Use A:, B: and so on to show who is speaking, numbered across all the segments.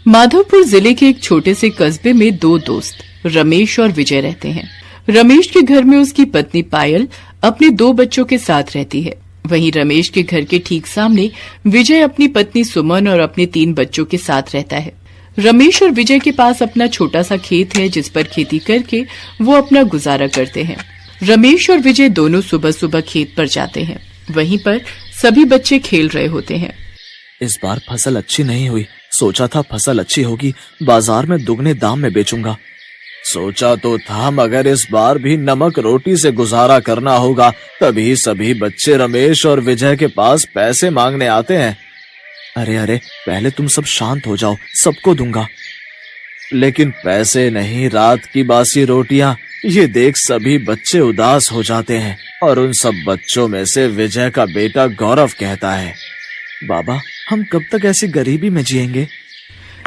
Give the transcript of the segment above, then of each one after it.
A: माधवपुर जिले के एक छोटे से कस्बे में दो दोस्त रमेश और विजय रहते हैं। रमेश के घर में उसकी पत्नी पायल अपने दो बच्चों के साथ रहती है। वहीं रमेश के घर के ठीक सामने विजय अपनी पत्नी सुमन और अपने 3 बच्चों के साथ रहता है। रमेश और विजय के पास अपना छोटा सा खेत है जिस पर खेती करके वो अपना गुजारा करते हैं। रमेश और विजय दोनों सुबह सुबह खेत पर जाते हैं। वहीं पर सभी बच्चे खेल रहे होते हैं।
B: इस बार फसल अच्छी नहीं हुई। सोचा था फसल अच्छी होगी, बाजार में दुगने दाम में बेचूंगा। सोचा तो था मगर इस बार भी नमक रोटी से गुजारा करना होगा, तभी सभी बच्चे रमेश और विजय के पास पैसे मांगने आते हैं। अरे अरे, पहले तुम सब शांत हो जाओ, सबको दूंगा। लेकिन पैसे नहीं, रात की बासी रोटियां। ये देख सभी बच्चे उदास हो जाते हैं और उन सब बच्चों में से विजय का बेटा गौरव कहता है, बाबा हम कब तक ऐसी गरीबी में जिएंगे।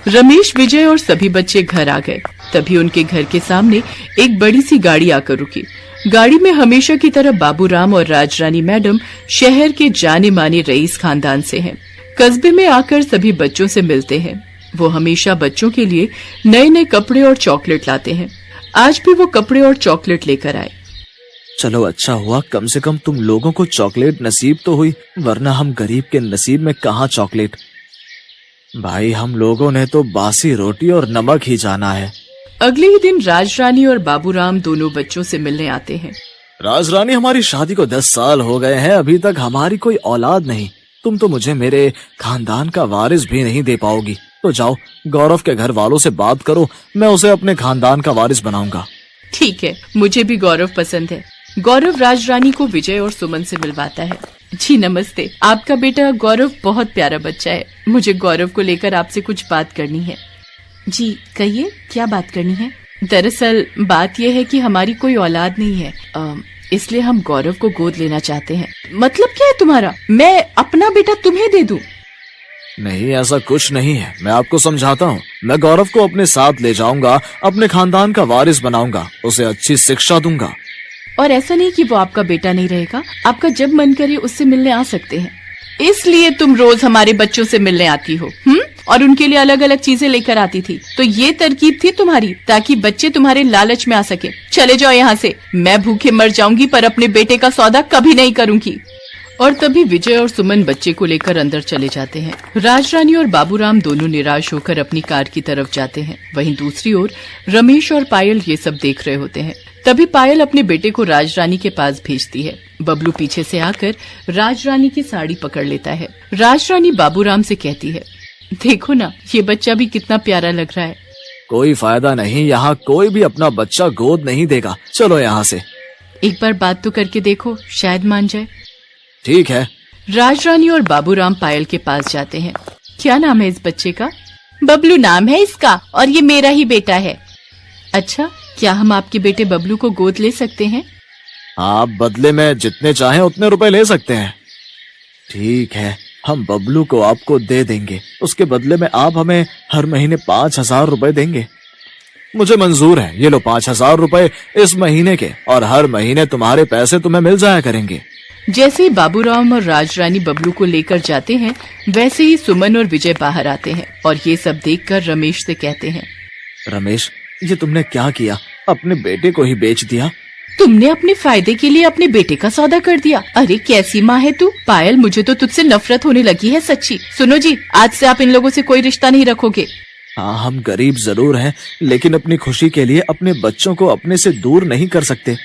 A: रमेश, विजय और सभी बच्चे घर आ गए। तभी उनके घर के सामने एक बड़ी सी गाड़ी आकर रुकी। गाड़ी में हमेशा की तरह बाबूराम और राजरानी मैडम शहर के जाने माने रईस खानदान से हैं। कस्बे में आकर सभी बच्चों से मिलते हैं। वो हमेशा बच्चों के लिए नए नए कपड़े और चॉकलेट लाते हैं। आज भी वो कपड़े और चॉकलेट लेकर आए।
B: चलो अच्छा हुआ, कम से कम तुम लोगों को चॉकलेट नसीब तो हुई, वरना हम गरीब के नसीब में कहाँ चॉकलेट। भाई हम लोगों ने तो बासी रोटी और नमक ही जाना है।
A: अगले ही दिन राजरानी और बाबूराम दोनों बच्चों से मिलने आते हैं।
B: राजरानी, हमारी शादी को 10 साल हो गए हैं, अभी तक हमारी कोई औलाद नहीं। तुम तो मुझे मेरे खानदान का वारिस भी नहीं दे पाओगी। तो जाओ गौरव के घर वालों से बात करो, मैं उसे अपने खानदान का वारिस बनाऊंगा।
A: ठीक है, मुझे भी गौरव पसंद है। गौरव राजरानी को विजय और सुमन से मिलवाता है। जी नमस्ते, आपका बेटा गौरव बहुत प्यारा बच्चा है। मुझे गौरव को लेकर आपसे कुछ बात करनी है। जी कहिए, क्या बात करनी है? दरअसल बात यह है कि हमारी कोई औलाद नहीं है, इसलिए हम गौरव को गोद लेना चाहते हैं। मतलब क्या है तुम्हारा? मैं अपना बेटा तुम्हें दे दूं?
B: नहीं, ऐसा कुछ नहीं है, मैं आपको समझाता हूँ। मैं गौरव को अपने साथ ले जाऊंगा, अपने खानदान का वारिस बनाऊंगा, उसे अच्छी शिक्षा दूंगा।
A: और ऐसा नहीं कि वो आपका बेटा नहीं रहेगा, आपका जब मन करे उससे मिलने आ सकते हैं। इसलिए तुम रोज हमारे बच्चों से मिलने आती हो, और उनके लिए अलग अलग चीजें लेकर आती थी। तो ये तरकीब थी तुम्हारी, ताकि बच्चे तुम्हारे लालच में आ सके। चले जाओ यहाँ से, मैं भूखे मर जाऊंगी पर अपने बेटे का सौदा कभी नहीं करूंगी। और तभी विजय और सुमन बच्चे को लेकर अंदर चले जाते हैं। राजरानी और बाबूराम दोनों निराश होकर अपनी कार की तरफ जाते हैं। वहीं दूसरी ओर रमेश और पायल ये सब देख रहे होते हैं। तभी पायल अपने बेटे को राजरानी के पास भेजती है। बबलू पीछे से आकर राजरानी की साड़ी पकड़ लेता है। राजरानी बाबूराम से कहती है, देखो ना, ये बच्चा भी कितना प्यारा लग रहा है।
B: कोई फायदा नहीं, यहाँ कोई भी अपना बच्चा गोद नहीं देगा। चलो यहाँ से।
A: एक बार बात तो करके देखो, शायद मान जाए।
B: ठीक है।
A: राजरानी और बाबूराम पायल के पास जाते हैं। क्या नाम है इस बच्चे का? बबलू नाम है इसका, और ये मेरा ही बेटा है। अच्छा, क्या हम आपके बेटे बबलू को गोद ले सकते हैं?
B: आप बदले में जितने चाहें उतने रुपए ले सकते हैं। ठीक है, हम बबलू को आपको दे देंगे। उसके बदले में आप हमें हर महीने 5,000 रुपए देंगे। मुझे मंजूर है, ये लो 5,000 रुपए इस महीने के, और हर महीने तुम्हारे पैसे तुम्हें मिल जाया करेंगे।
A: जैसे ही बाबूराम और राजरानी बबलू को लेकर जाते हैं, वैसे ही सुमन और विजय बाहर आते हैं और ये सब देखकर रमेश से कहते हैं,
B: रमेश, ये तुमने क्या किया? अपने बेटे को ही बेच दिया।
A: तुमने अपने फायदे के लिए अपने बेटे का सौदा कर दिया। अरे कैसी माँ है तू? पायल, मुझे तो तुझसे नफरत होने लगी है सच्ची। सुनो जी, आज से आप इन लोगों से कोई रिश्ता नहीं रखोगे।
B: हाँ, हम गरीब जरूर हैं, लेकिन अपनी खुशी के लिए अपने बच्चों को अपने से दूर नहीं कर सकते।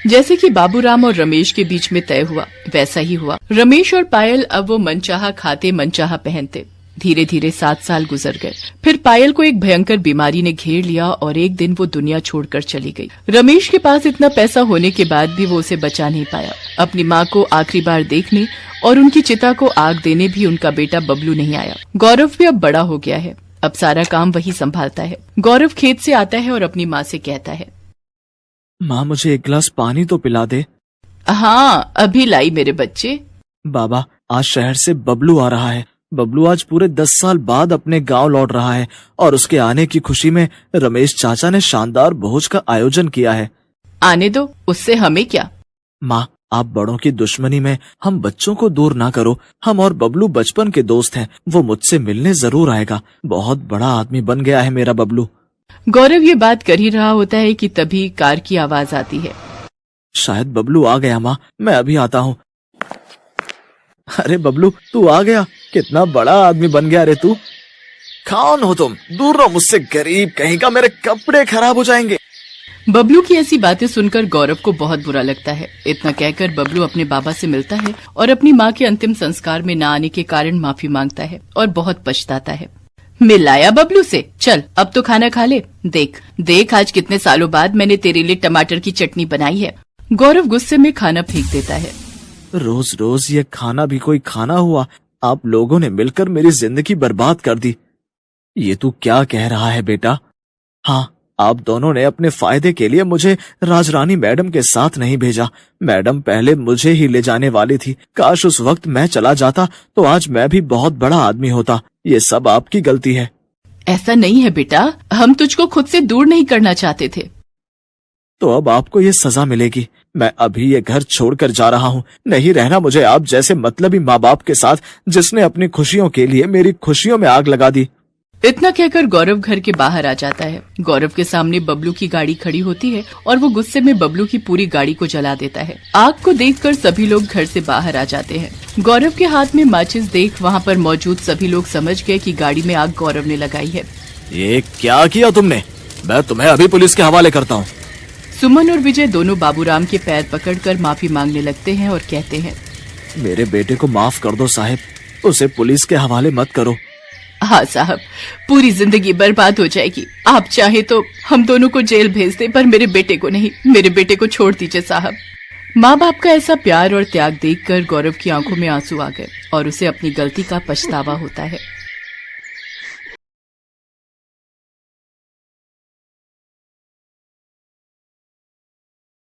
A: जैसे कि बाबूराम और रमेश के बीच में तय हुआ, वैसा ही हुआ। रमेश और पायल अब वो मनचाहा खाते, मनचाहा पहनते। धीरे धीरे 7 साल गुजर गए। फिर पायल को एक भयंकर बीमारी ने घेर लिया और एक दिन वो दुनिया छोड़कर चली गई। रमेश के पास इतना पैसा होने के बाद भी वो उसे बचा नहीं पाया। अपनी माँ को आखिरी बार देखने और उनकी चिता को आग देने भी उनका बेटा बबलू नहीं आया। गौरव भी अब बड़ा हो गया है, अब सारा काम वही संभालता है। गौरव खेत से आता है और अपनी माँ से कहता है,
B: माँ मुझे एक गिलास पानी तो पिला दे।
A: हाँ, अभी लाई मेरे बच्चे।
B: बाबा, आज शहर से बबलू आ रहा है। बबलू आज पूरे 10 साल बाद अपने गांव लौट रहा है और उसके आने की खुशी में रमेश चाचा ने शानदार भोज का आयोजन किया है।
A: आने दो, उससे हमें क्या।
B: माँ, आप बड़ों की दुश्मनी में हम बच्चों को दूर ना करो। हम और बबलू बचपन के दोस्त हैं, वो मुझसे मिलने जरूर आएगा। बहुत बड़ा आदमी बन गया है मेरा बबलू।
A: गौरव ये बात कर ही रहा होता है कि तभी कार की आवाज आती है।
B: शायद बबलू आ गया माँ, मैं अभी आता हूँ। अरे बबलू, तू आ गया, कितना बड़ा आदमी बन गया रे तू। कौन हो तुम? दूर रहो मुझसे, गरीब कहीं का, मेरे कपड़े खराब हो जाएंगे।
A: बबलू की ऐसी बातें सुनकर गौरव को बहुत बुरा लगता है। इतना कहकर बबलू अपने बाबा से मिलता है और अपनी माँ के अंतिम संस्कार में न आने के कारण माफी मांगता है और बहुत पछताता है। मिल आया बबलू से, चल अब तो खाना खा ले। देख देख, आज कितने सालों बाद मैंने तेरे लिए टमाटर की चटनी बनाई है। गौरव गुस्से में खाना फेंक देता है।
B: रोज रोज ये खाना भी कोई खाना हुआ? आप लोगों ने मिलकर मेरी जिंदगी बर्बाद कर दी। ये तू क्या कह रहा है बेटा? हाँ, आप दोनों ने अपने फायदे के लिए मुझे राजरानी मैडम के साथ नहीं भेजा। मैडम पहले मुझे ही ले जाने वाली थी। काश उस वक्त मैं चला जाता तो आज मैं भी बहुत बड़ा आदमी होता। ये सब आपकी गलती है।
A: ऐसा नहीं है बेटा, हम तुझको खुद से दूर नहीं करना चाहते थे।
B: तो अब आपको ये सजा मिलेगी। मैं अभी ये घर छोड़कर जा रहा हूँ। नहीं रहना मुझे आप जैसे मतलबी माँ बाप के साथ, जिसने अपनी खुशियों के लिए मेरी खुशियों में आग लगा दी।
A: इतना कहकर गौरव घर के बाहर आ जाता है। गौरव के सामने बबलू की गाड़ी खड़ी होती है और वो गुस्से में बबलू की पूरी गाड़ी को जला देता है। आग को देखकर सभी लोग घर से बाहर आ जाते हैं। गौरव के हाथ में माचिस देख वहाँ पर मौजूद सभी लोग समझ गए कि गाड़ी में आग गौरव ने लगाई है।
B: ये क्या किया तुमने? मैं तुम्हें अभी पुलिस के हवाले करता हूँ।
A: सुमन और विजय दोनों बाबूराम के पैर पकड़कर माफी मांगने लगते हैं और कहते हैं,
B: मेरे बेटे को माफ कर दो साहब, उसे पुलिस के हवाले मत करो।
A: हाँ साहब, पूरी जिंदगी बर्बाद हो जाएगी। आप चाहे तो हम दोनों को जेल भेज दें, पर मेरे बेटे को नहीं। मेरे बेटे को छोड़ दीजिए साहब। माँ बाप का ऐसा प्यार और त्याग देखकर गौरव की आंखों में आंसू आ गए और उसे अपनी गलती का पछतावा होता है।